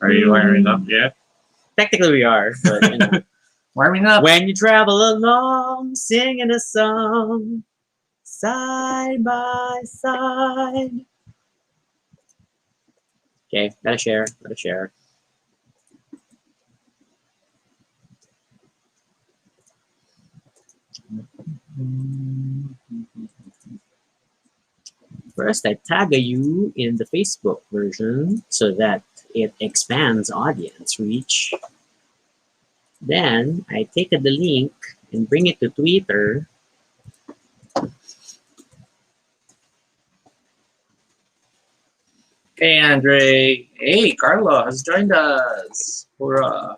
Are you wiring up yet? Technically, we are, but you know. Warming up. When you travel along, singing a song, side by side. Okay, gotta share, gotta share. First, I tag you in the Facebook version so that it expands audience reach. Then, I take the link and bring it to Twitter. Hey, Andre. Hey, Carlo has joined us. Hurrah.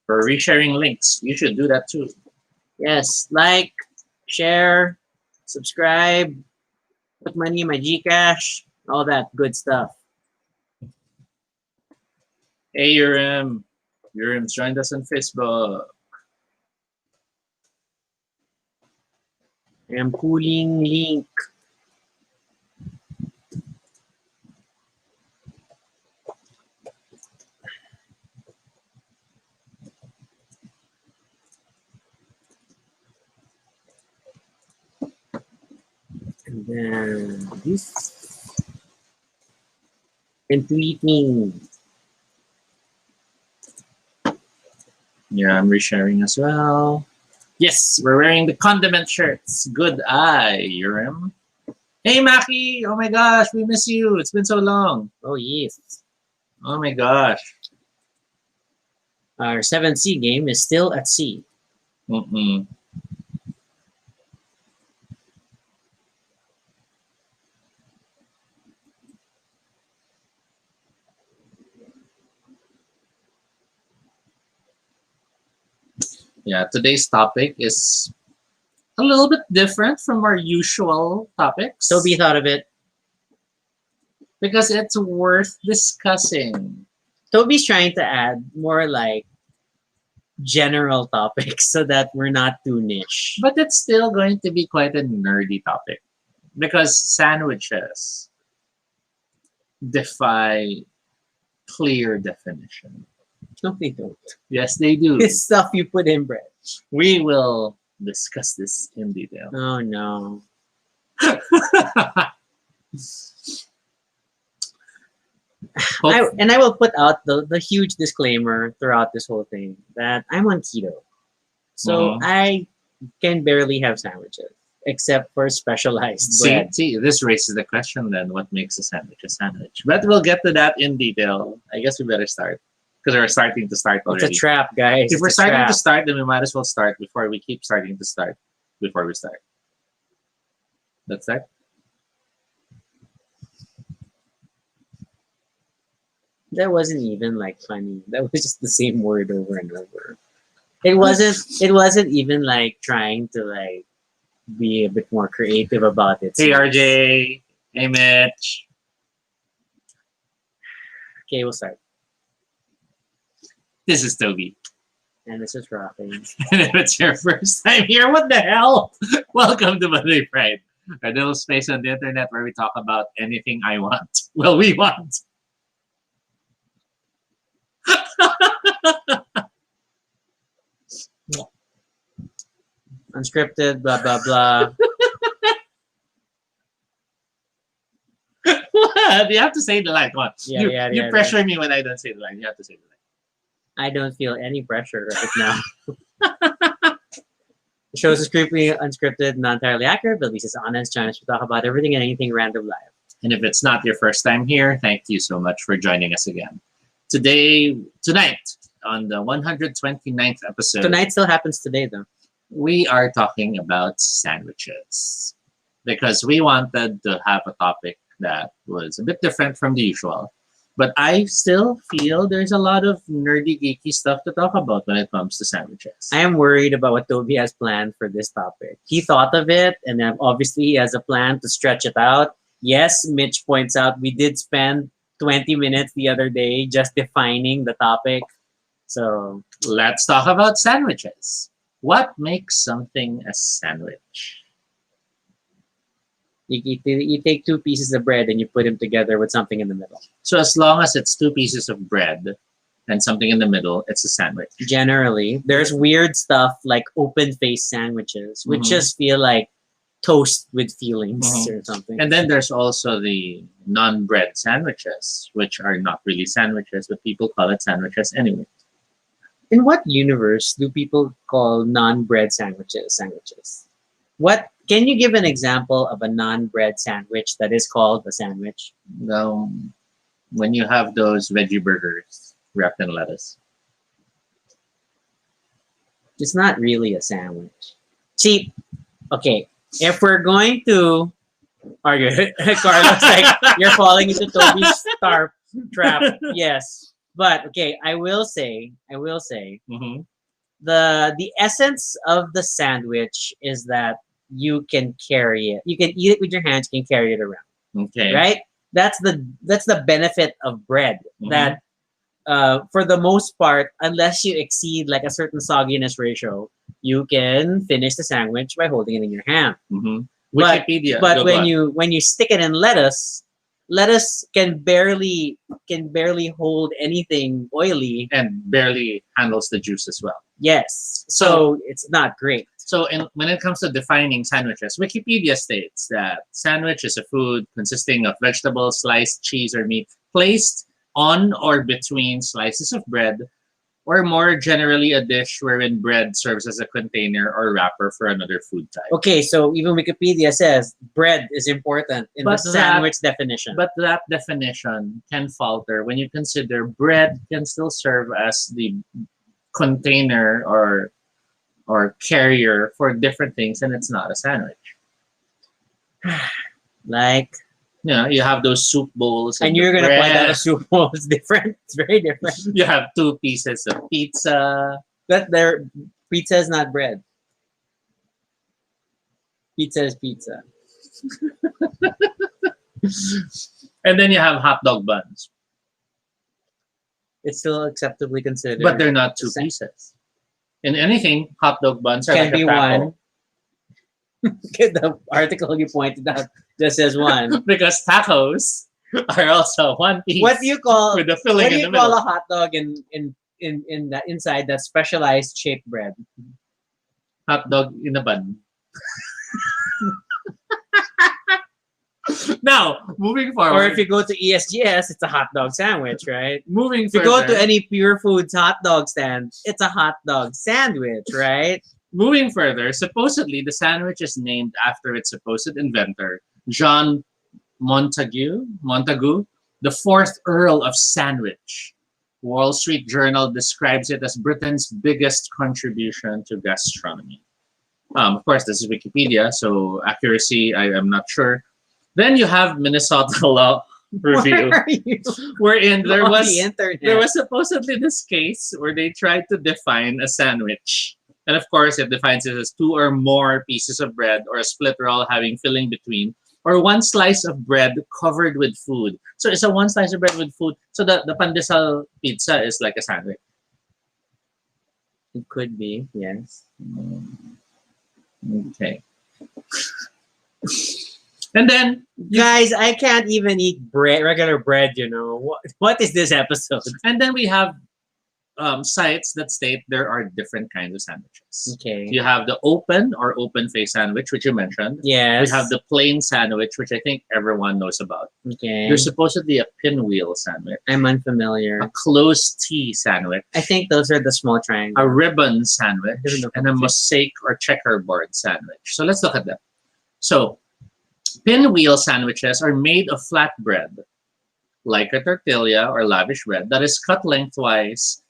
For resharing links, you should do that too. Yes, like, share, subscribe, put money in my Gcash, all that good stuff. Hey, Urim. Urim's joined us on Facebook. I am pulling link. And then this. And tweeting. Yeah, I'm resharing as well. Yes, we're wearing the condiment shirts. Good eye, Urim. Hey, Maki. Oh my gosh, we miss you. It's been so long. Oh, yes. Oh my gosh. Our 7C game is still at sea. Mm-mm. Yeah, today's topic is a little bit different from our usual topics. Tobie thought of it. Because it's worth discussing. Tobie's trying to add more like general topics so that we're not too niche. But it's still going to be quite a nerdy topic. Because sandwiches defy clear definition. No, they don't. Yes, they do. It's stuff you put in bread. We will discuss this in detail. Oh, no. I will put out the huge disclaimer throughout this whole thing that I'm on keto. So I can barely have sandwiches except for specialized bread. See, this raises the question then, what makes a sandwich a sandwich? But we'll get to that in detail. I guess we better start. Because we're starting to start already. It's a trap, guys. If we're starting to start, then we might as well start before we keep starting to start before we start. Let's start. That wasn't even like funny. That was just the same word over and over. It wasn't even like trying to like be a bit more creative about it. Hey RJ. Hey Mitch. Okay, we'll start. This is Tobie. And this is Rafi. And if it's your first time here, what the hell? Welcome to Baduy Pride, a little space on the internet where we talk about anything I want. Well, we want. Unscripted, blah, blah, blah. What? You have to say the line. Come on. Yeah, you pressure me when I don't say the line. You have to say the line. I don't feel any pressure right now. The show is scriptly unscripted, not entirely accurate, but at least it's honest, challenge to talk about everything and anything random live. And if it's not your first time here, thank you so much for joining us again. Tonight, on the 129th episode. Tonight still happens today, though. We are talking about sandwiches. Because we wanted to have a topic that was a bit different from the usual. But I still feel there's a lot of nerdy, geeky stuff to talk about when it comes to sandwiches. I am worried about what Tobie has planned for this topic. He thought of it, and then obviously he has a plan to stretch it out. Yes, Mitch points out we did spend 20 minutes the other day just defining the topic. So let's talk about sandwiches. What makes something a sandwich? You take two pieces of bread and you put them together with something in the middle. So as long as it's two pieces of bread and something in the middle, it's a sandwich. Generally, there's weird stuff like open face sandwiches, which Mhm. just feel like toast with feelings Mhm. or something. And then there's also the non-bread sandwiches, which are not really sandwiches, but people call it sandwiches anyway. In what universe do people call non-bread sandwiches? What can you give an example of a non-bread sandwich that is called a sandwich? Now, when you have those veggie burgers wrapped in lettuce. It's not really a sandwich. See, okay, if we're going to argue, Carlos, like you're falling into Tobie's trap. Yes, but okay, I will say, Hmm. the essence of the sandwich is that you can carry it. You can eat it with your hands. You can carry it around. Okay. Right? That's the benefit of bread. Mhm. That for the most part, unless you exceed like a certain sogginess ratio, you can finish the sandwich by holding it in your hand. Hmm. But Wikipedia. but Go when on. you stick it in lettuce can barely hold anything oily. And barely handles the juice as well. Yes, So so it's not great. So, when it comes to defining sandwiches, Wikipedia states that sandwich is a food consisting of vegetables, sliced cheese or meat placed on or between slices of bread, or more generally, a dish wherein bread serves as a container or wrapper for another food type. Okay, so even Wikipedia says bread is important in the But sandwich definition. But that definition can falter when you consider bread can still serve as the container or carrier for different things, and it's not a sandwich. Like, You have those soup bowls and and you're the gonna point out a bread. soup bowl is different. It's very different. You have two pieces of pizza. But their pizza is not bread. Pizza is pizza. And then you have hot dog buns, It's still acceptably considered. but they're not two sa- pieces. In anything, hot dog buns are Can like be a taco. one. The article you pointed out just says one. Because tacos are also one piece What do you call with the filling what do in you the call middle. a hot dog in that inside that specialized shaped bread? Hot dog in a bun. Now, moving Or forward. if you go to ESGS, it's a hot dog sandwich, right? moving If you go further, to any Pure Foods hot dog stand, it's a hot dog sandwich, right? moving further, supposedly the sandwich is named after its supposed inventor, John Montagu, the fourth Earl of Sandwich. Wall Street Journal describes it as Britain's biggest contribution to gastronomy. Of course, this is Wikipedia, so accuracy, I am not sure. Then you have Minnesota Law Review, Where are you? wherein there On was the internet. there was supposedly this case where they tried to define a sandwich. And of course, it defines it as two or more pieces of bread or a split roll having filling between, or one slice of bread covered with food. So it's a one slice of bread with food. So the pandesal pizza is like a sandwich. It could be, yes. Okay. And then Guys, I can't even eat regular bread, you know. What is this episode? we have sites that state there are different kinds of sandwiches. Okay. You have the open or open face sandwich, which you mentioned. Yes. We have the plain sandwich, which I think everyone knows about. Okay. There's supposedly a pinwheel sandwich, I'm unfamiliar. a closed T sandwich, I think those are the small a triangles. ribbon sandwich, I don't know. and a mosaic or checkerboard sandwich. So let's look at them. So pinwheel sandwiches are made of flat bread, like a tortilla or lavish bread, that is cut lengthwise.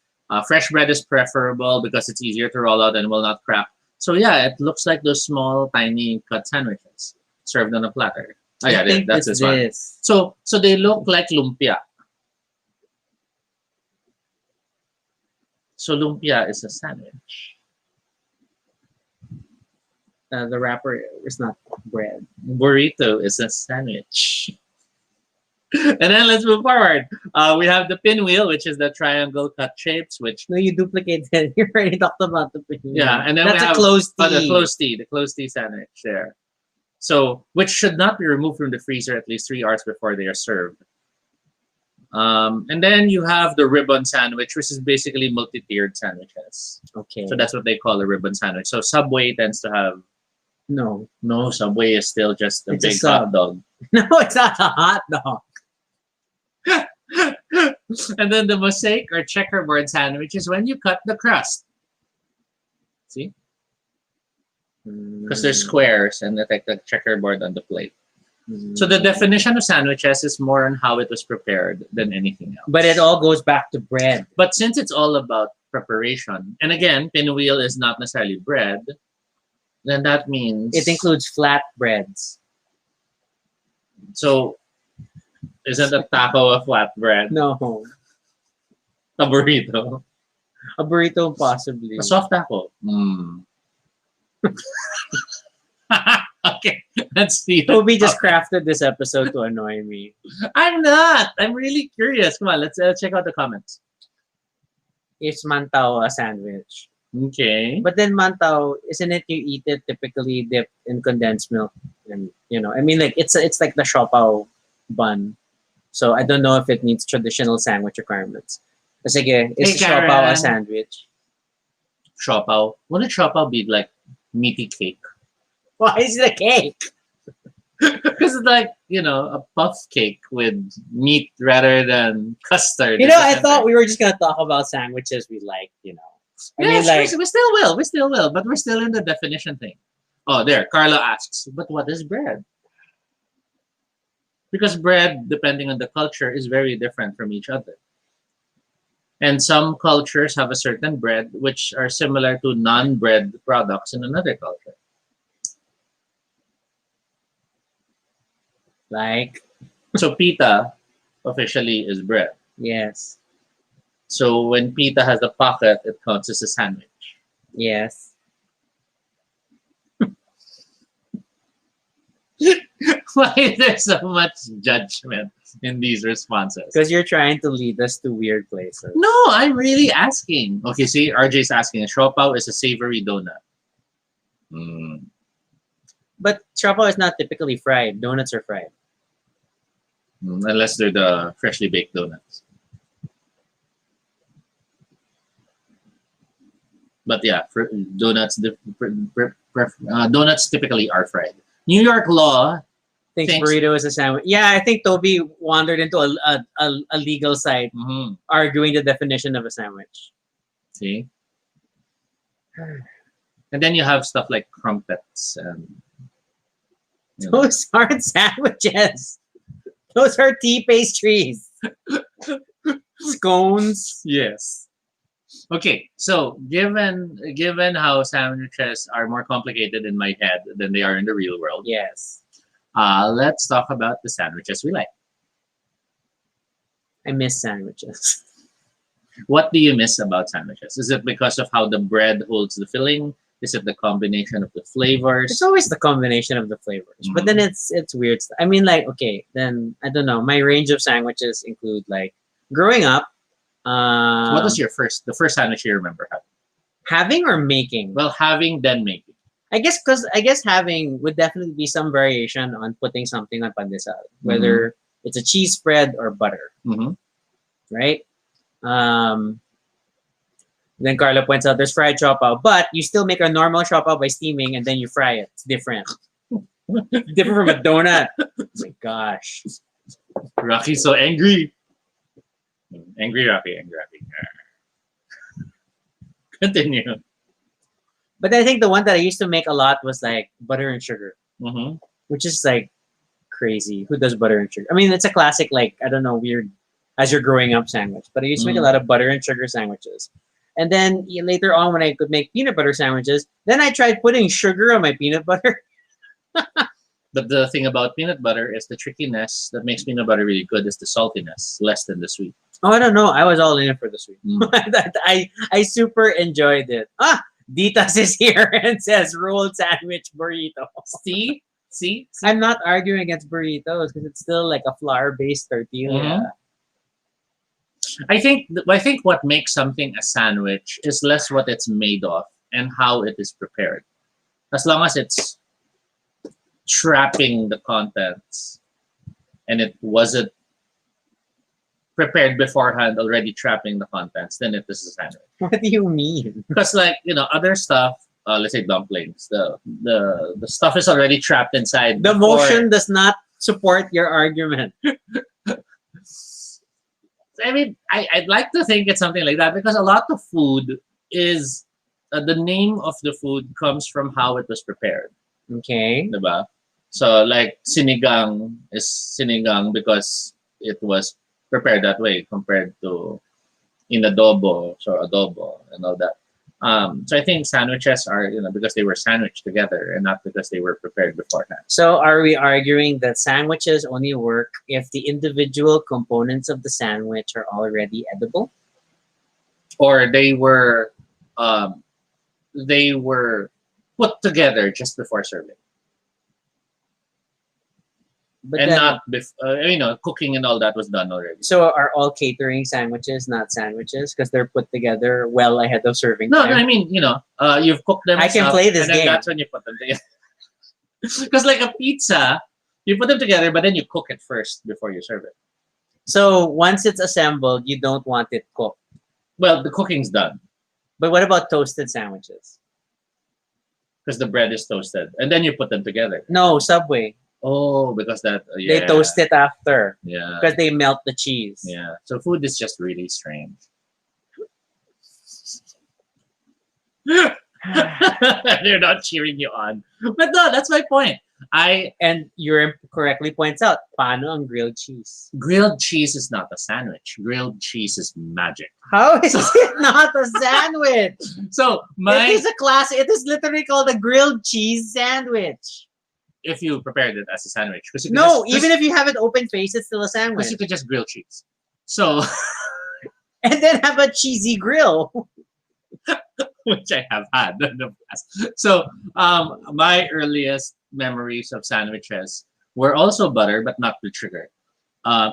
Fresh bread is preferable because it's easier to roll out and will not crack. So yeah, it looks like those small, tiny cut sandwiches served on a platter. Oh yeah, I think that's it's this one. this. So they look like lumpia. So lumpia is a sandwich. The wrapper is not bread. Burrito is a sandwich. And then let's move forward. We have the pinwheel, which is the triangle cut shapes, which No, you duplicated. You already talked about the pinwheel. yeah, and then That's we a have closed the tea. closed tea sandwich there. So, which should not be removed from the freezer at least 3 hours before they are served. And then you have the ribbon sandwich, which is basically multi-tiered sandwiches. Okay. So that's what they call a ribbon sandwich. So Subway tends to have No. no. Subway is still just a It's a big sub. hot dog. No, it's not a hot dog. And then the mosaic or checkerboard sandwich is when you cut the crust. See, because there's squares and they like the checkerboard on the plate. So the definition of sandwiches is more on how it was prepared than anything else. But it all goes back to bread. But since it's all about preparation, and again, pinwheel is not necessarily bread, then that means It includes flat breads. So isn't a taco a flat bread? No. A burrito. A burrito, possibly. A soft taco. Okay, let's see. Toby just crafted this episode to annoy me. I'm not. I'm really curious. Come on, let's check out the comments. Is mantao a sandwich? Okay. But then mantao, isn't it you eat it typically dipped in condensed milk? And I mean, like it's like the siopaw bun. So I don't know if it meets traditional sandwich requirements. Sige, is Hey, siopaw a Karen. sandwich? Siopaw. Wouldn't siopaw be like meaty cake? Why is it a cake? Because it's like, a puff cake with meat rather than custard. I thought we were just gonna talk about sandwiches we like. I Yeah, mean, sure, like, we still will. We still will. But we're still in the definition thing. Oh, there. Carla asks, but what is bread? Because bread, depending on the culture, is very different from each other. And some cultures have a certain bread which are similar to non-bread products in another culture. like, So pita officially is bread. yes, So when pita has a pocket, it counts as a sandwich. yes. Why is there so much judgment in these responses? Because you're trying to lead us to weird places. No, I'm really asking. Okay, see, RJ's asking. Siopaw is a savory donut. But siopaw is not typically fried. Donuts are fried. Unless they're the freshly baked donuts. But yeah, donuts donuts typically are fried. New York law. Thinks Thanks. burrito is a sandwich. Yeah, I think Toby wandered into a legal site arguing the definition of a sandwich. See? And then you have stuff like crumpets and Those aren't sandwiches. Those are tea pastries. Scones. yes. Okay, so given how sandwiches are more complicated in my head than they are in the real world, Yes. let's talk about the sandwiches we like. I miss sandwiches. What do you miss about sandwiches? Is it because of how the bread holds the filling? Is it the combination of the flavors? It's always the combination of the flavors. But then it's weird. I mean, like, okay, then I don't know. My range of sandwiches include like growing up. What was the first sandwich you remember having? Having or making? Well, having then making. I guess having would definitely be some variation on putting something on pandesal, whether it's a cheese spread or butter, right? Then Carla points out there's fried siopaw, but you still make a normal siopaw by steaming and then you fry it. It's different. Different from a donut. Oh my gosh. Rocky's so angry. Angry Rocky. Continue. But I think the one that I used to make a lot was like butter and sugar, Mm-hmm. which is like crazy. Who does butter and sugar? I mean, it's a classic, like, I don't know, weird as you're growing up sandwich. But I used to make a lot of butter and sugar sandwiches. And then later on, when I could make peanut butter sandwiches, then I tried putting sugar on my peanut butter. But the thing about peanut butter is the trickiness that makes peanut butter really good is the saltiness, less than the sweet. Oh, I don't know. I was all in it for the sweet. Mm. I super enjoyed it. Ditas is here and says rolled sandwich burrito. See? See? I'm not arguing against burritos because it's still like a flour-based tortilla. I think what makes something a sandwich is less what it's made of and how it is prepared. As long as it's trapping the contents and it wasn't prepared beforehand, already trapping the contents, then it is a sandwich. What do you mean? Because like other stuff, let's say dumplings, the stuff is already trapped inside. The before- motion does not support your argument. I mean, I'd like to think it's something like that because a lot of food is the name of the food comes from how it was prepared, Okay. diba? So like sinigang is sinigang because it was prepared that way compared to in adobo, so adobo and all that. So I think sandwiches are because they were sandwiched together and not because they were prepared beforehand. So are we arguing that sandwiches only work if the individual components of the sandwich are already edible? Or they were put together just before serving. But And then, not cooking and all that was done already. so are all catering sandwiches not sandwiches because they're put together well ahead of serving No, time? I mean, you've cooked them. I can up, play this and then game. that's when you put them together. Because like a pizza, you put them together, but then you cook it first before you serve it. So once it's assembled, you don't want it cooked. Well, the cooking's done But what about toasted sandwiches? because the bread is toasted, and then you put them together. No, Subway. Oh, because that They toast it after Yeah, because they melt the cheese. yeah. So food is just really strange. They're not cheering you on, but no, that's my point. And Urim correctly points out, paano ang grilled cheese? Grilled cheese is not a sandwich. Grilled cheese is magic. How is it not a sandwich? So It is a class. It is literally called a grilled cheese sandwich. if you prepared it as a sandwich, because No, even if you have it open face, it's still a sandwich. because you could just grill cheese. So And then have a cheesy grill. which I have had in the past. So my earliest memories of sandwiches were also butter, but not with sugar.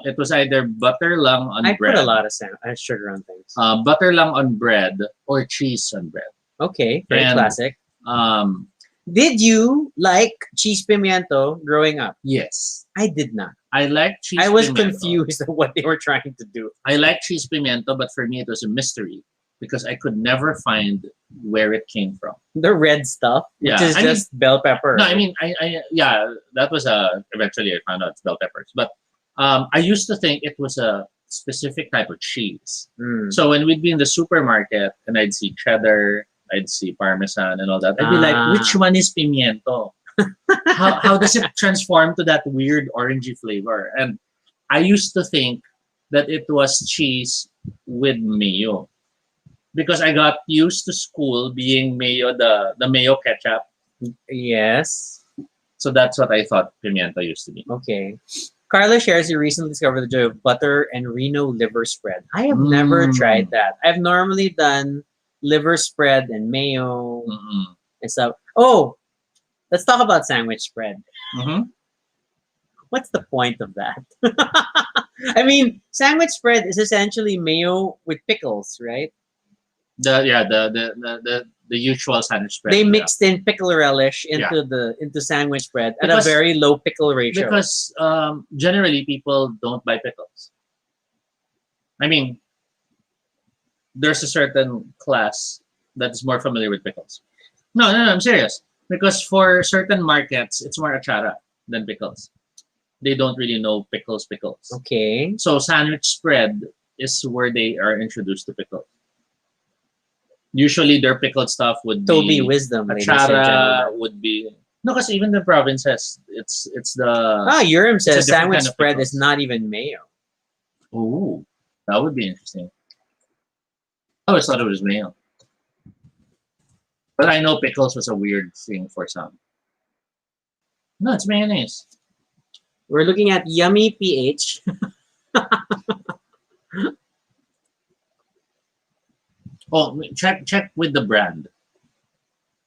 It was either butter lang on I bread, put a lot of sugar on things. butter lang on bread, or cheese on bread. Okay, very and- classic. Um, Did you like cheese pimiento growing up? yes, I did not. I like cheese. I was pimiento. confused of what they were trying to do. I like cheese pimiento, but for me it was a mystery because I could never find where it came from. The red stuff, which Yeah, is I mean- just bell pepper. No, I mean, yeah, that was eventually I found out it's bell peppers. But I used to think it was a specific type of cheese. Mm. So when we'd be in the supermarket and I'd see cheddar, I'd see parmesan and all that, I'd be like, Ah. which one is pimiento? how does it transform to that weird orangey flavor? And I used to think that it was cheese with mayo. Because I got used to school being mayo, the mayo ketchup. Yes. So that's what I thought pimiento used to be. Okay. Carla shares you recently discovered the joy of butter and Reno liver spread. I have never tried that. I've normally done liver spread and mayo Mm-mm. and stuff. Oh, let's talk about sandwich spread. Mhm. What's the point of that? I mean, sandwich spread is essentially mayo with pickles, right? The usual sandwich spread. They yeah. mixed in pickle relish into sandwich spread at a Because- very low pickle ratio. Because generally people don't buy pickles. I mean, there's a certain class that's more familiar with pickles. No, I'm serious. Because for certain markets, it's more achara than pickles. They don't really know pickles. Okay. So sandwich spread is where they are introduced to pickles. Usually their pickled stuff would be Tobie wisdom, ladies and achara, gentlemen. would be no, because even the provinces, it's the Urim a says different sandwich kind of spread pickles. is not even mayo. Ooh, that would be interesting. I always thought it was mayo. But I know pickles was a weird thing for some. No, it's mayonnaise. We're looking at Yummy PH. Oh, check with the brand.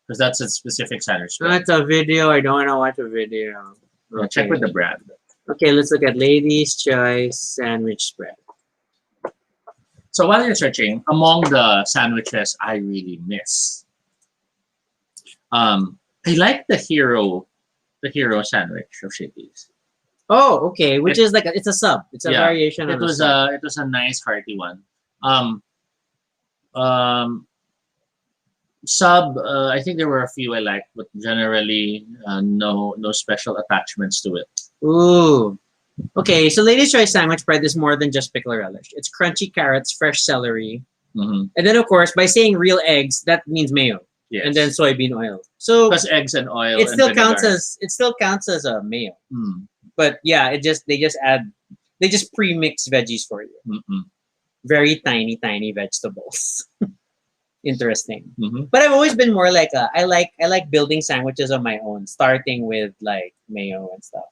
because that's a specific sandwich spread. That's a video. I don't want to watch a video. Yeah, check with the brand. Okay, let's look at Ladies' Choice sandwich spread. So while you're searching, among the sandwiches I really miss, I like the hero sandwich of Shitties. Oh, okay. Which is like it's a sub. It's a Yeah, variation It of a was sub. a nice hearty one. Um, sub. I think there were a few I liked, but generally no special attachments to it. Ooh. Okay, so Ladies' Choice sandwich spread is more than just pickle relish. It's crunchy carrots, fresh celery, Mm-hmm. and then of course by saying real eggs, that means mayo, Yes. and then soybean oil. So plus eggs and oil. it and still counts vinegar. as a mayo. Mm. But yeah, they just pre-mix veggies for you. Mm-mm. Very tiny vegetables. Interesting. Mm-hmm. But I've always been more like I like building sandwiches on my own, starting with like mayo and stuff.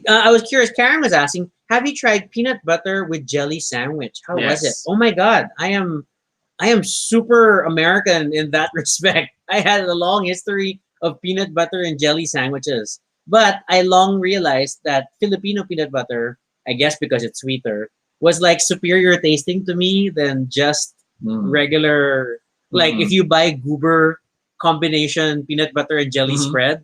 I was curious. Karen was asking, "Have you tried peanut butter with jelly sandwich? How was it?" Yes. Oh my god, I am super American in that respect. I had a long history of peanut butter and jelly sandwiches, but I long realized that Filipino peanut butter, I guess because it's sweeter, was like superior tasting to me than just regular. Like if you buy Goober combination peanut butter and jelly spread,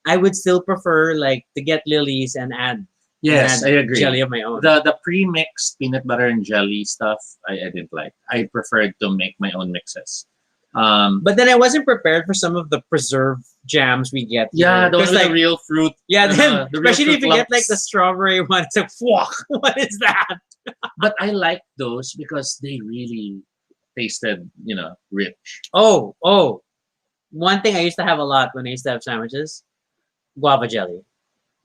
I would still prefer like to get Lily's and add Yes, I agree. jelly of my own. The pre-mixed peanut butter and jelly stuff I didn't like. I preferred to make my own mixes. But then I wasn't prepared for some of the preserved jams we get. Yeah, here. those 'Cause, are like, the real fruit. yeah, then the real especially if fruit you get like the lumps. strawberry one, it's like, "Fuck, what is that?" But I like those because they really tasted, rich. Oh, one thing I used to have a lot when I used to have sandwiches, guava jelly.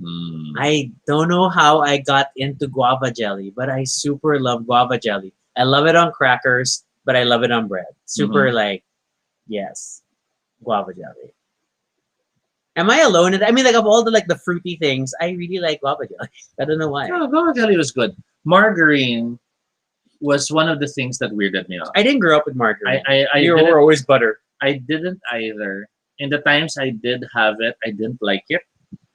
Mm. I don't know how I got into guava jelly, but I super love guava jelly. I love it on crackers, but I love it on bread. Super like, yes, guava jelly. Am I alone in that? I mean, like of all the like the fruity things, I really like guava jelly. I don't know why. Oh, guava jelly was good. Margarine was one of the things that weirded me out. I didn't grow up with margarine. I were always butter. I didn't either. In the times I did have it, I didn't like it.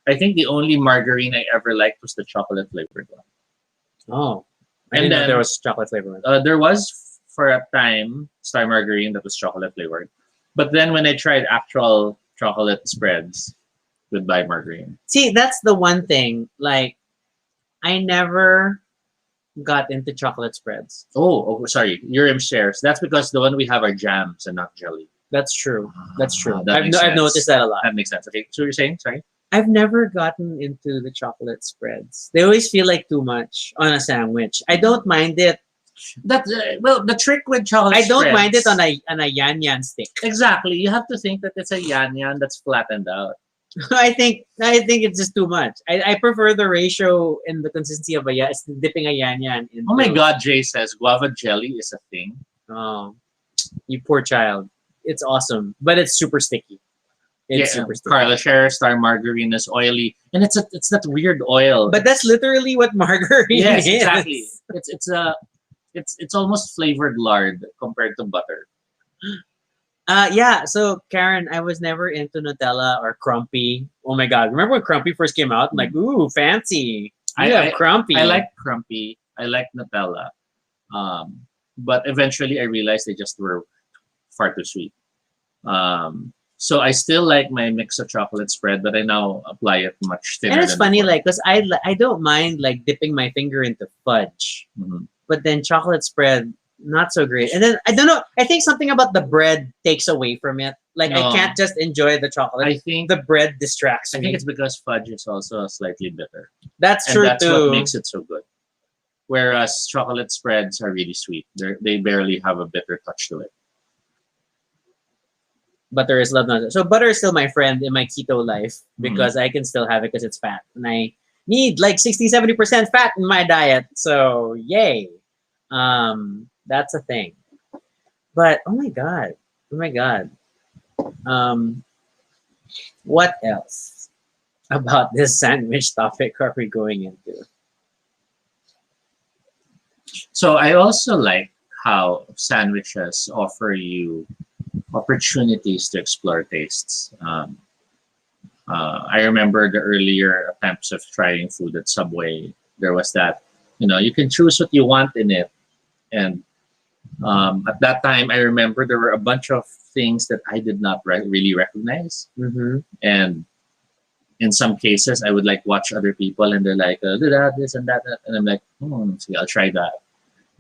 I think the only margarine I ever liked was the chocolate flavored one. Oh, I And didn't know then- there was chocolate flavor. one. There was for a time Star Margarine that was chocolate flavored, but then when I tried actual chocolate spreads, goodbye margarine. See, that's the one thing. Like, I never got into chocolate spreads. Oh, sorry, you're in shares. That's because the one we have are jams and not jelly. That's true. That's true. That makes I've sense. noticed that a lot. That makes sense. Okay, so you're saying, sorry? I've never gotten into the chocolate spreads. They always feel like too much on a sandwich. I don't mind it. That well, the trick with chocolate I don't spreads, mind it on a yan yan stick. Exactly. You have to think that it's a yan yan that's flattened out. I think it's just too much. I prefer the ratio and the consistency of dipping a yan yan into. Oh my God, Jay says guava jelly is a thing. Oh, you poor child. It's awesome, but it's super sticky. It's super sticky. Carla shares Star Margarine is oily, and it's that weird oil. But that's literally what margarine yes, is. exactly. It's almost flavored lard compared to butter. Yeah. So Karen, I was never into Nutella or Crumpy. Oh my God! Remember when Crumpy first came out? I'm like, ooh, fancy. I have Crumpy. I like Crumpy. I like Nutella. But eventually I realized they just were far too sweet. So I still like my mix of chocolate spread, but I now apply it much thinner. And it's than funny, before. like, because I don't mind like dipping my finger into fudge, but then chocolate spread not so great. And then I don't know. I think something about the bread takes away from it. Like No. I can't just enjoy the chocolate. I think the bread distracts I me. think it's because fudge is also slightly bitter, That's and true that's too. what makes it so good. Whereas chocolate spreads are really sweet. They barely have a bitter touch to it. Butter is love not. So butter is still my friend in my keto life because I can still have it because it's fat. And I need like 60-70% fat in my diet. So yay. That's a thing. But oh my god. What else about this sandwich topic are we going into? So I also like how sandwiches offer you opportunities to explore tastes. I remember the earlier attempts of trying food at Subway. There was that, you can choose what you want in it. And at that time, I remember there were a bunch of things that I did not really recognize. Mm-hmm. And in some cases, I would like watch other people and they're like, do that, this and that. And I'm like, see, I'll try that.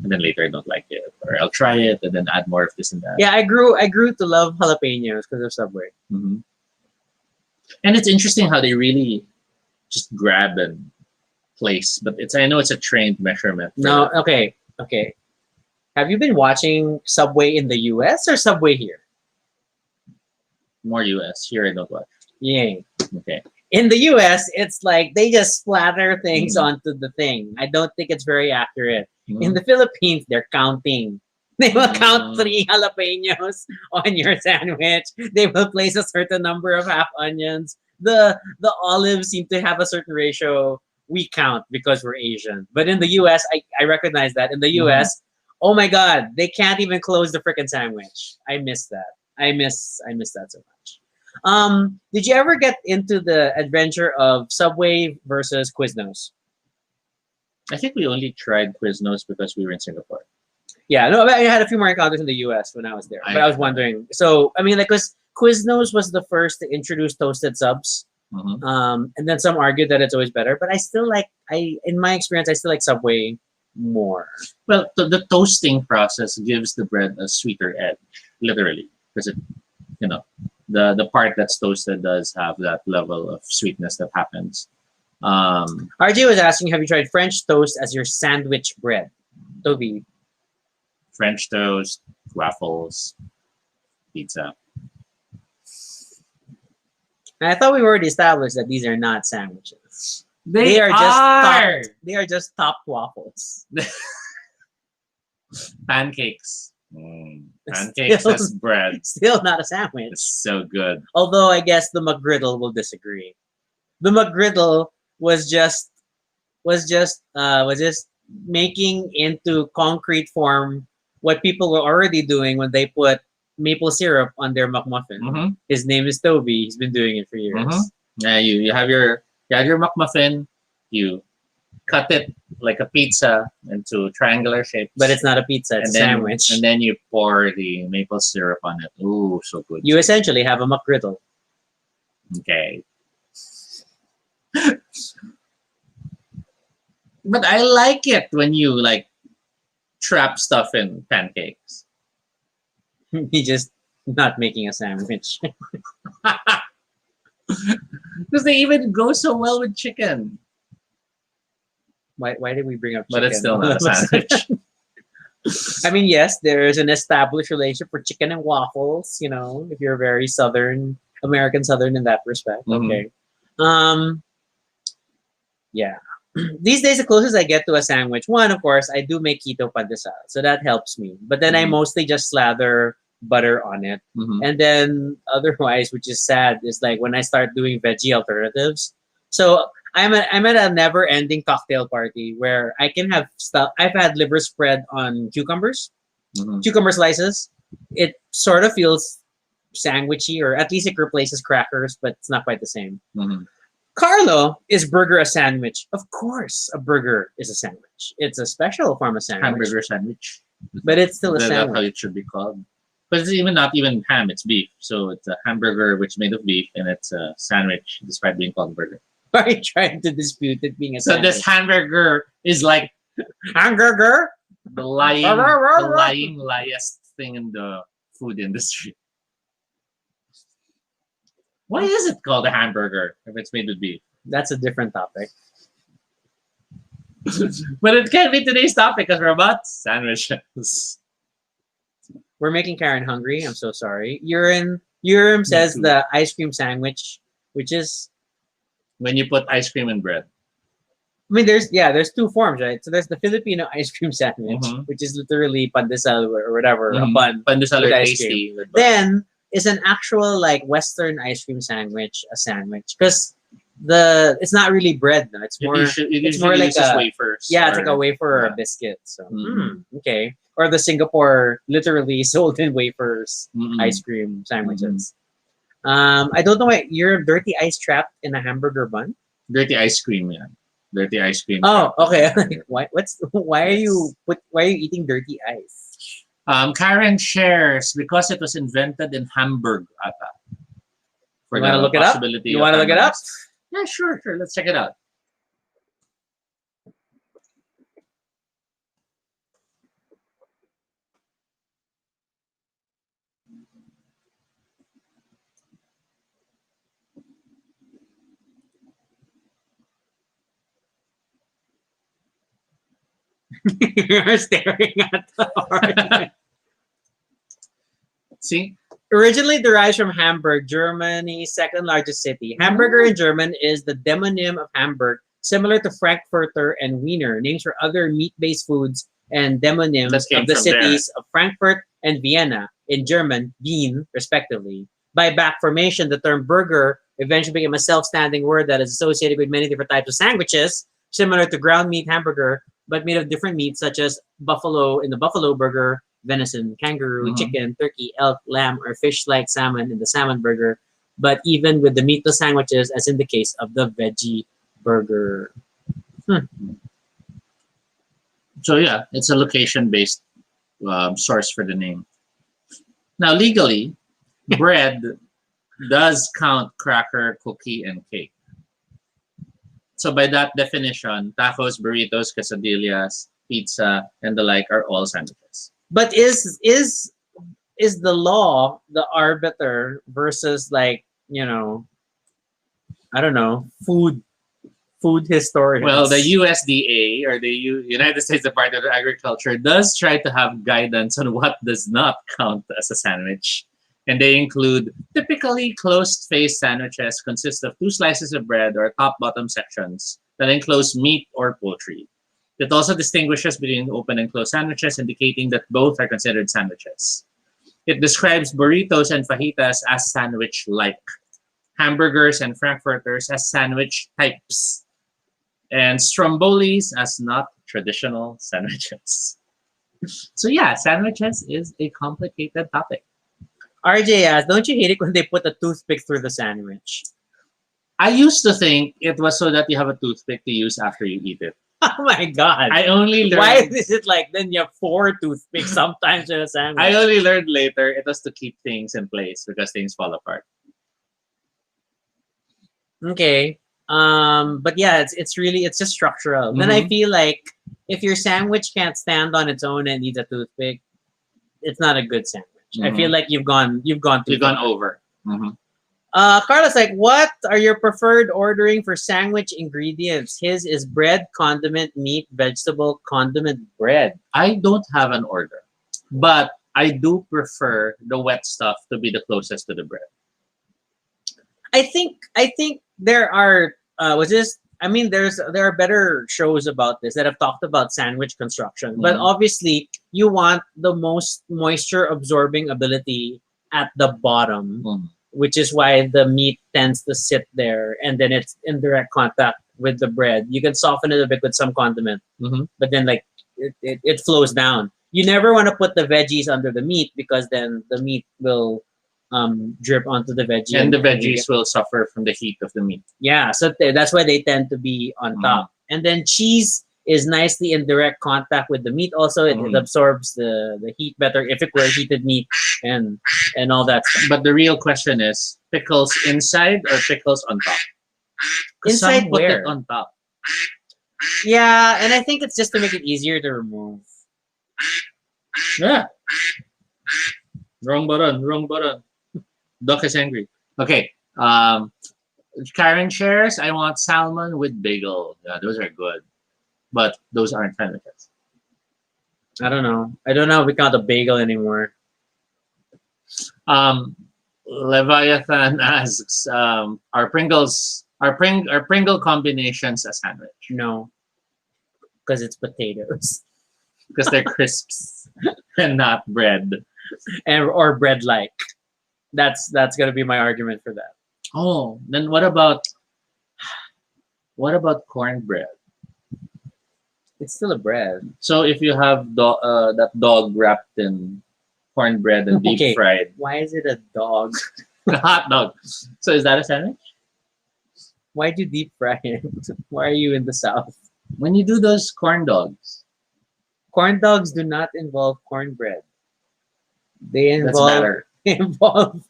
And then later I don't like it. Or I'll try it and then add more of this and that. Yeah, I grew to love jalapenos because of Subway. Hmm. And it's interesting how they really just grab and place. But I know it's a trained measurement. No, okay. Have you been watching Subway in the US or Subway here? More US. Here I don't watch. Yeah. Okay. In the US, it's like they just splatter things Mhm. onto the thing. I don't think it's very accurate. Mhm. In the Philippines, they're counting. They will count Mm. 3 jalapenos on your sandwich. They will place a certain number of half onions. The olives seem to have a certain ratio. We count because we're Asian. But in the US, I recognize that. In the US, oh my God, they can't even close the freaking sandwich. I miss that. I miss that so much. Did you ever get into the adventure of Subway versus Quiznos? I think we only tried Quiznos because we were in Singapore. Yeah, no, I had a few more encounters in the US when I was there. But I was wondering. So, I mean, like, Quiznos was the first to introduce toasted subs. Mhm. And then some argued that it's always better. But I still in my experience, I still like Subway more. Well, the toasting process gives the bread a sweeter edge, literally, because the part that's toasted does have that level of sweetness that happens. RJ was asking, have you tried French toast as your sandwich bread? Tobie. French toast, waffles, pizza. And I thought we already established that these are not sandwiches. They They are just topped waffles. Pancakes. Pancakes Still- as bread. Still not a sandwich. It's so good. Although I guess the McGriddle will disagree. The McGriddle was just making into concrete form what people were already doing when they put maple syrup on their McMuffin. Mm-hmm. His name is Tobie. He's been doing it for years. Mhm. Yeah, you have your McMuffin. You cut it like a pizza into triangular shapes. But it's not a pizza, it's a sandwich. And then you pour the maple syrup on it. Ooh, so good. You essentially have a McGriddle. Okay. But I like it when you like trap stuff in pancakes. He just not making a sandwich. Because they even go so well with chicken. Why did we bring up chicken? But it's still not a sandwich. I mean, yes, there is an established relationship for chicken and waffles, if you're very Southern, American Southern in that respect. Mhm. Okay. Yeah. These days, the closest I get to a sandwich, one, of course, I do make keto pandesal, so that helps me. But then I Mhm. mostly just slather butter on it. Mhm. And then otherwise, which is sad, is like when I start doing veggie alternatives. So I'm at a never-ending cocktail party where I can have stuff. I've had liver spread on cucumbers, Mhm. cucumber slices. It sort of feels sandwichy, or at least it replaces crackers, but it's not quite the same. Mhm. Carlo, is burger a sandwich? Of course, a burger is a sandwich. It's a special form of sandwich, Hamburger sandwich. but it's still a That's how sandwich. it should be called. But it's not even ham, it's beef. So it's a hamburger which is made of beef and it's a sandwich despite being called burger. Why are you trying to dispute it being a So sandwich? this hamburger is like hamburger? the lying liest thing in the food industry. Why is it called a hamburger if it's made with beef? That's a different topic. But it can't be today's topic because we're about sandwiches. We're making Karen hungry. I'm so sorry. Urim says too. the ice cream sandwich, which is, When you put ice cream and bread. I mean, there's two forms, right? So there's the Filipino ice cream sandwich, Mhm. which is literally pandesal or whatever, a Mhm. bun. Pandesal With or ice tasty. with Then is an actual like Western ice cream sandwich a sandwich? Because it's not really bread, no. It's more It it's more like uses a wafers. yeah, it's like a or- wafer or a yeah. biscuit. So Mhm. okay. or the Singapore literally sold in wafers Mm-mm. ice cream sandwiches. I don't know why you're dirty ice trapped in a hamburger bun. Dirty ice cream, yeah. Dirty ice cream. Oh, okay. Hamburger. Why are Yes. you eating dirty ice? Karen shares because it was invented in Hamburg, ata, for You want to the look it up? possibility You of want to look it up? hamburgers. Yeah, sure, sure. Let's check it out. You're staring at the argument. See? Originally derives from Hamburg, Germany's second largest city. Hamburger in German is the demonym of Hamburg, similar to Frankfurter and Wiener, names for other meat-based foods and demonyms That came of the from there. cities of Frankfurt and Vienna, in German, Wien, respectively. By back formation, the term burger eventually became a self-standing word that is associated with many different types of sandwiches, similar to ground meat hamburger, but made of different meats such as buffalo in the buffalo burger, venison, kangaroo, Mhm. chicken, turkey, elk, lamb, or fish like salmon in the salmon burger, but even with the meatless sandwiches, as in the case of the veggie burger. So yeah, it's a location-based source for the name. Now, legally, bread does count cracker, cookie, and cake. So by that definition, tacos, burritos, quesadillas, pizza, and the like are all sandwiches. But is the law the arbiter versus like, I don't know, food historians? Well, the USDA, or the United States Department of Agriculture, does try to have guidance on what does not count as a sandwich. And they include typically closed-faced sandwiches consist of two slices of bread or top-bottom sections that enclose meat or poultry. It also distinguishes between open and closed sandwiches, indicating that both are considered sandwiches. It describes burritos and fajitas as sandwich-like, hamburgers and frankfurters as sandwich types, and strombolis as not traditional sandwiches. So yeah, sandwiches is a complicated topic. RJ asks, don't you hate it when they put a toothpick through the sandwich? I used to think it was so that you have a toothpick to use after you eat it. Oh my god. I only learned. Why is it like then you have 4 toothpicks sometimes in a sandwich? I only learned later it was to keep things in place because things fall apart. Okay. But yeah, it's just structural. Then I Mhm. feel like if your sandwich can't stand on its own and needs a toothpick, it's not a good sandwich. I feel Mhm. like you've gone too You've gone far. over. Mhm. Carlos, like, what are your preferred ordering for sandwich ingredients? His is bread, condiment, meat, vegetable, condiment, bread. I don't have an order, but I do prefer the wet stuff to be the closest to the bread. I think there are there are better shows about this that have talked about sandwich construction. But Mhm. obviously you want the most moisture absorbing ability at the bottom, Mhm. which is why the meat tends to sit there and then it's in direct contact with the bread. You can soften it a bit with some condiment, Mhm. but then like it flows down. You never want to put the veggies under the meat because then the meat will drip onto the veggie And the you veggies will suffer from the heat of the meat. yeah, so that's why they tend to be on top. And then cheese is nicely in direct contact with the meat. Also, it absorbs the heat better if it were heated meat and all that stuff. But the real question is pickles inside or pickles on top? 'Cause Inside some put where? it on top. Yeah, and I think it's just to make it easier to remove. Yeah. Wrong button. Wrong button. Duck is angry. Okay. Karen shares, I want salmon with bagel. Yeah, those are good. But those aren't sandwiches. I don't know. I don't know if we count a bagel anymore. Leviathan asks, are Pringle combinations a sandwich? No, because it's potatoes Because they're crisps and not bread. or bread like. That's gonna be my argument for that. Oh, then what about cornbread? It's still a bread. So if you have that dog wrapped in cornbread and deep Okay. fried, Why is it a dog? hot dog. So is that a sandwich? Why'd you deep fry it? Why are you in the South? When you do those corn dogs, Corn dogs do not involve cornbread. They that's involve batter. involve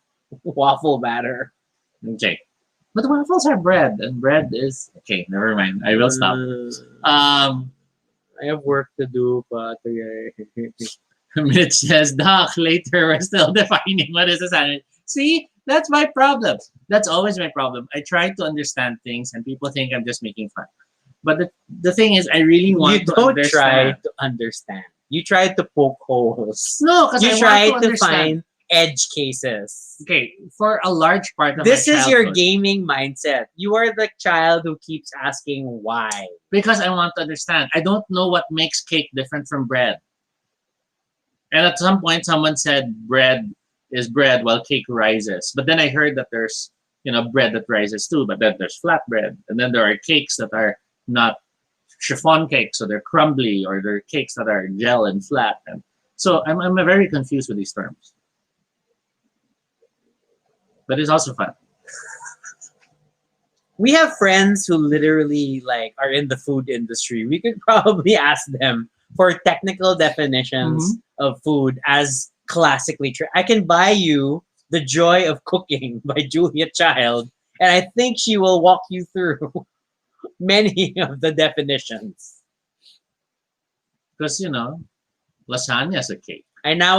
waffle batter. Okay. But waffles are bread, and bread is okay. Never mind. I will stop. Um, I have work to do, but Mitch says, "Doc, later we're still defining what is a sandwich." See, that's my problem. That's always my problem. I try to understand things, and people think I'm just making fun. But the thing is, I really want you to don't try understand. to understand. You try to poke holes. No, because You I try want to to understand. find edge cases. Okay, for a large part of This my is your childhood, gaming mindset. You are the child who keeps asking why. because I want to understand. I don't know what makes cake different from bread. And at some point, someone said bread is bread while cake rises. But then I heard that there's bread that rises too. But then there's flat bread, and then there are cakes that are not chiffon cakes, so they're crumbly, or they're cakes that are gel and flat. And so I'm very confused with these terms. But it's also fun. We have friends who literally like are in the food industry. We could probably ask them for technical definitions of food as classically true. I can buy you The Joy of Cooking by Julia Child, and I think she will walk you through many of the definitions. Because lasagna is a cake. I now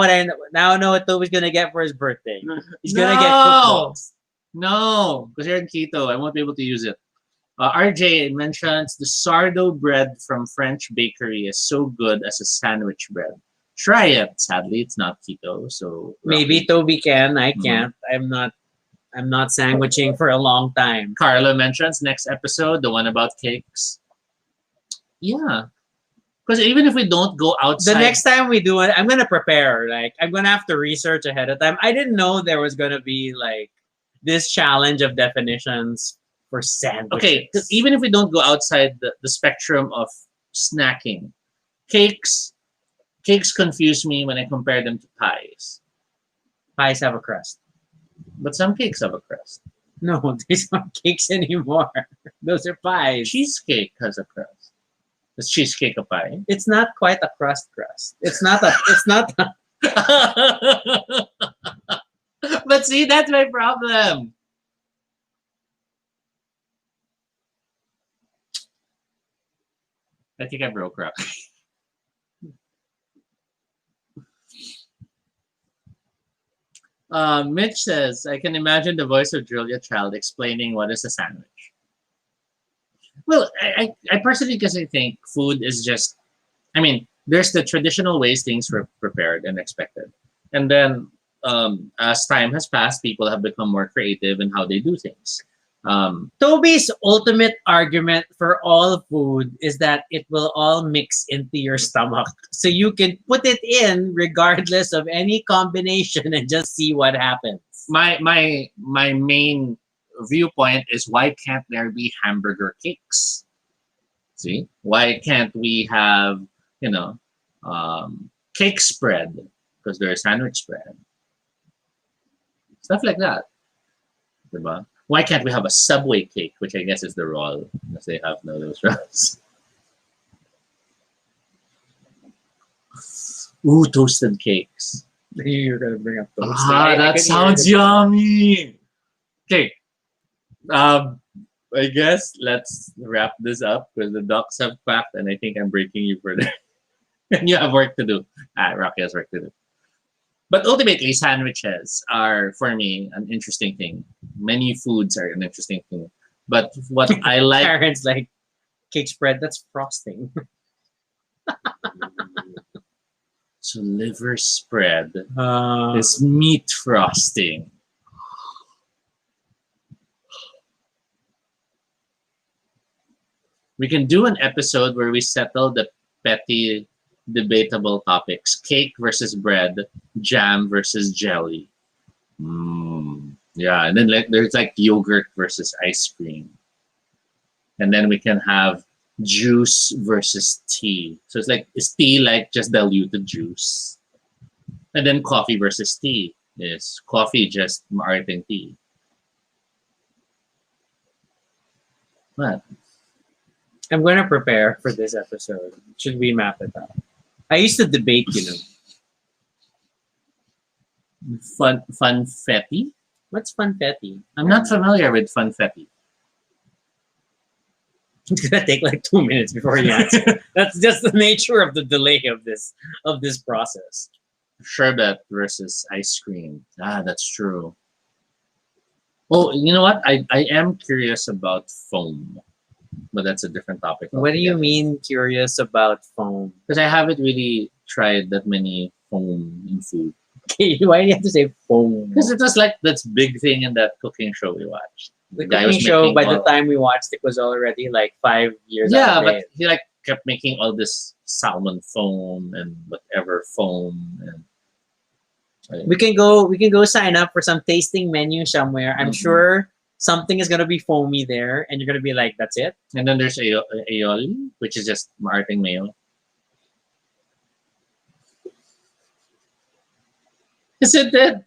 know what Toby's gonna get for his birthday. He's gonna get No! cookbooks. No, because you're in keto. I won't be able to use it. RJ mentions the sourdough bread from French bakery is so good as a sandwich bread. Try it. Sadly, it's not keto, so Maybe Toby can. I Mhm. can't. I'm not sandwiching for a long time. Carla mentions next episode, the one about cakes. Yeah, because even if we don't go outside, The next time we do it, I'm gonna prepare. Like I'm gonna have to research ahead of time. I didn't know there was gonna be like this challenge of definitions for sandwiches. okay, 'cause even if we don't go outside the spectrum of snacking, cakes confuse me when I compare them to pies. Pies have a crust. But some cakes have a crust. No, these aren't cakes anymore. Those are pies. Cheesecake has a crust. Is cheesecake a pie? It's not quite a crust. It's not a. It's not. But see, that's my problem. I think I broke rock. Mitch says, I can imagine the voice of Julia Child explaining what is a sandwich. Well, I personally because I think food is just, there's the traditional ways things were prepared and expected. And then as time has passed, people have become more creative in how they do things. Toby's ultimate argument for all food is that it will all mix into your stomach. So you can put it in regardless of any combination and just see what happens. My main viewpoint is why can't there be hamburger cakes? See? Why can't we have, cake spread? Because there's sandwich spread. Stuff like that. Diba? Why can't we have a Subway cake, which I guess is the roll, because they have no those rolls. Ooh, toasted cakes. You're gonna bring up those. That sounds yummy. Okay. I guess let's wrap this up because the ducks have quacked and I think I'm breaking you further. And you have work to do. Rocky has work to do. But ultimately, sandwiches are, for me, an interesting thing. Many foods are an interesting thing. But what I like... Parents like cake spread, that's frosting. So liver spread is meat frosting. We can do an episode where we settle the petty, debatable topics: cake versus bread, jam versus jelly. Yeah, and then there's like yogurt versus ice cream. And then we can have juice versus tea. So it's like, is tea like just diluted juice? And then coffee versus tea. Is coffee just maarting tea? What? I'm going to prepare for this episode. Should we map it out? I used to debate, Funfetti? What's funfetti? I'm not familiar with funfetti. It's gonna take like 2 minutes before you answer. That's just the nature of the delay of this process. Sherbet versus ice cream. Ah, that's true. Oh, you know what? I am curious about foam, but that's a different topic. What do you mean curious about foam? Because I haven't really tried that many foam in food. Okay, why do you have to say foam? Because it was like this big thing in that cooking show we watched. The guy cooking was show, making by the all- time we watched it, was already like 5 years out Yeah, of but date. he like kept making all this salmon foam and whatever foam and We can go sign up for some tasting menu somewhere. I'm Mhm. sure something is gonna be foamy there, and you're gonna be like, "That's it." and then there's aioli, which is just marting mayo. Is it that?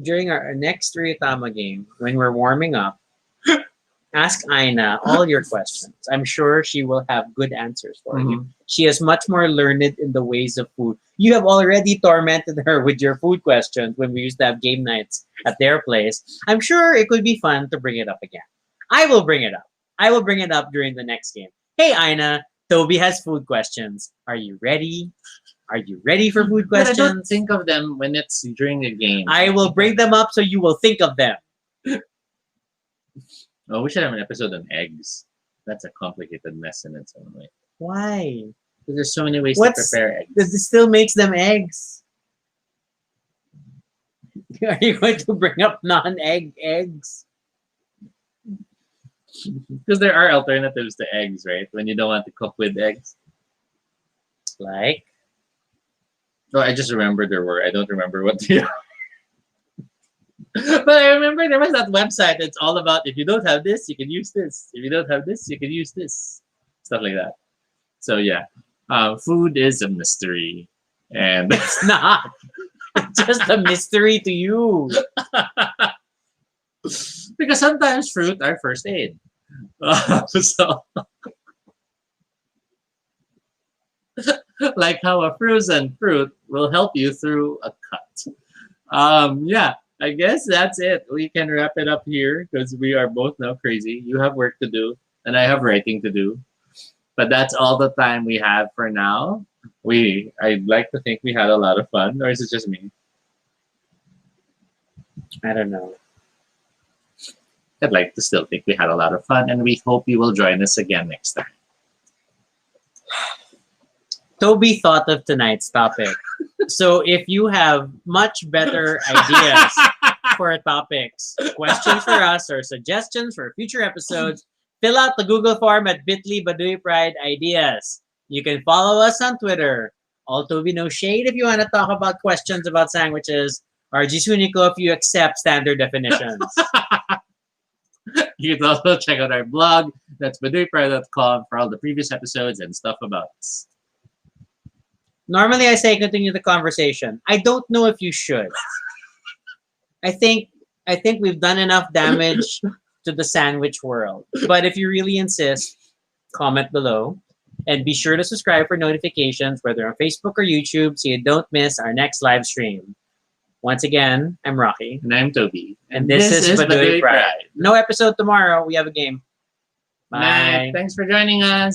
During our next Ryutama game, when we're warming up, ask Aina all your questions. I'm sure she will have good answers for you. Mhm. She is much more learned in the ways of food. You have already tormented her with your food questions when we used to have game nights at their place. I'm sure it could be fun to bring it up again. I will bring it up. I will bring it up during the next game. Hey, Aina, Tobie has food questions. Are you ready? Are you ready for food But I don't questions? think of them when it's during a game. I will bring them up so you will think of them. Oh, we should have an episode on eggs. That's a complicated mess in its own way. Why? Because there's so many ways What's- to prepare eggs. This still makes them eggs. Are you going to bring up non-egg eggs? Because there are alternatives to eggs, right? When you don't want to cook with eggs. Like, Oh, I just remember there were. I don't remember what they are. But I remember there was that website. It's all about if you don't have this, you can use this. If you don't have this, you can use this. Stuff like that. So yeah, food is a mystery, and it's not. It's just a mystery to you. because sometimes fruit are first aid. So like how a frozen fruit will help you through a cut. Yeah, I guess that's it. We can wrap it up here because we are both now crazy. You have work to do, and I have writing to do. But that's all the time we have for now. I'd like to think we had a lot of fun, or is it just me? I don't know. I'd like to still think we had a lot of fun, and we hope you will join us again next time. Tobie thought of tonight's topic. So if you have much better ideas for topics, questions for us, or suggestions for future episodes, fill out the Google form at bit.ly Baduy Pride Ideas. You can follow us on Twitter. All Tobie No Shade if you want to talk about questions about sandwiches, or Jisuniko if you accept standard definitions. You can also check out our blog. That's baduypride.com for all the previous episodes and stuff about us. Normally, I say continue the conversation. I don't know if you should. I think we've done enough damage to the sandwich world. But if you really insist, comment below. And be sure to subscribe for notifications, whether on Facebook or YouTube, so you don't miss our next live stream. Once again, I'm Rocky. And I'm Tobie. And this is Baduy Pride. No episode tomorrow. We have a game. Bye. Bye. Thanks for joining us.